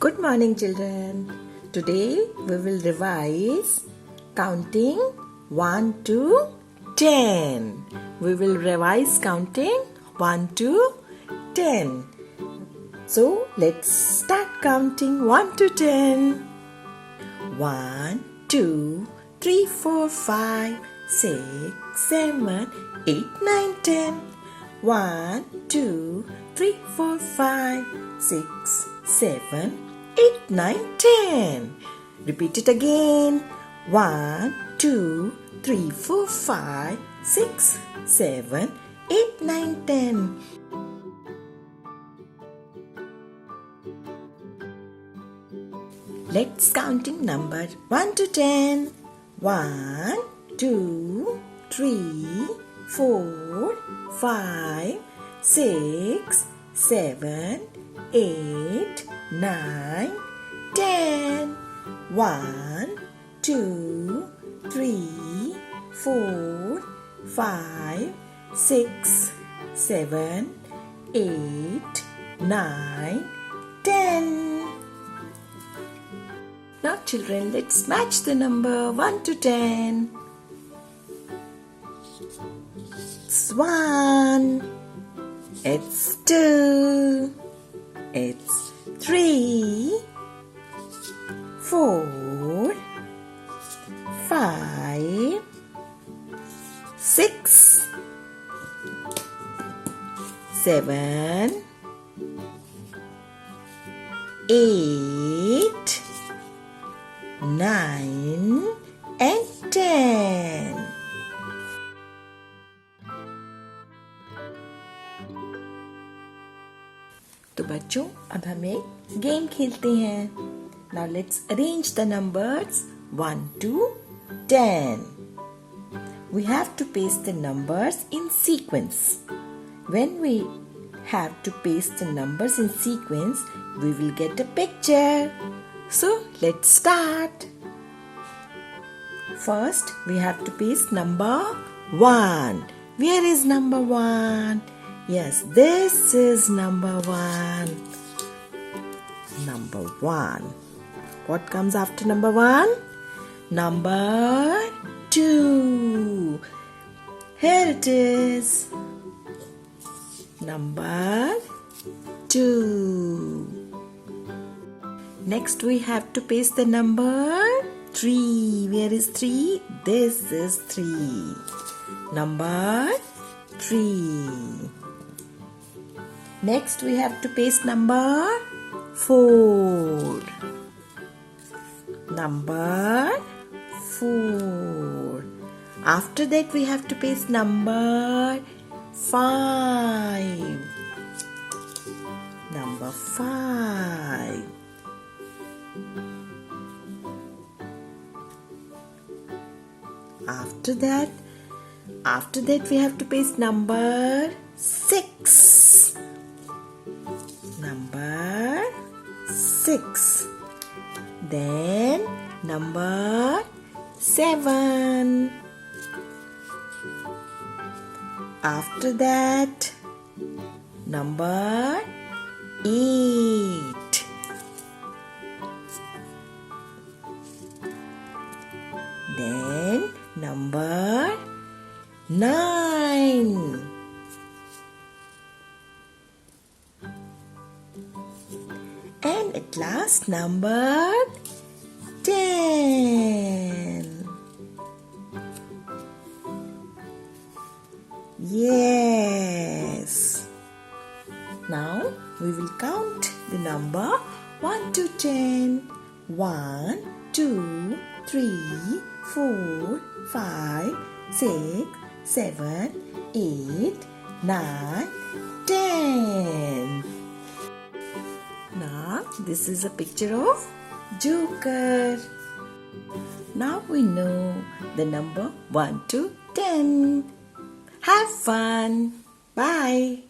Good morning, children. Today we will revise counting 1 to 10. We will revise counting 1 to 10. So let's start counting 1 to 10. 1, 2, 3, 4, 5, 6, 7, 8, 9, 10. 1, 2, 3, 4, 5, 6, 7, 8, 9, 10. Repeat it again. 1, 2, 3, 4, 5, 6, 7, 8, 9, 10. Let's counting number 1 to 10. 1, 2, 3, 4, 5, 6, 7, 8, 9, 10. 1, 2, 3, 4, 5, 6, 7, 8, 9, 10. Now children, let's match the number 1 to 10. It's 1. It's 2. It's 3. 4. 5. 6. 7. 8. 9 and 10. तो बच्चों अब हम एक game खेलते हैं. Now let's arrange the numbers 1 to 10. We have to paste the numbers in sequence. When we have to paste the numbers in sequence, we will get a picture. So let's start. First, we have to paste number 1. Where is number 1? Yes, this is number 1. Number 1. What comes after number 1? Number 2. Here it is. Number 2. Next we have to paste the number 3. Where is 3? This is 3. Number 3. Next we have to paste number 4. Number 4. After that we have to paste number 5. Number 5. After that we have to paste number 6. Number 6. Then number 7. After that number 8. Then number 9. And at last number 10. Yes. Now we will count the number 1 to 10. 1, 2, 3, 4, 5, 6, 7, 8, 9, 10. Now this is a picture of Joker. Now we know the number 1 to 10. Have fun. Bye.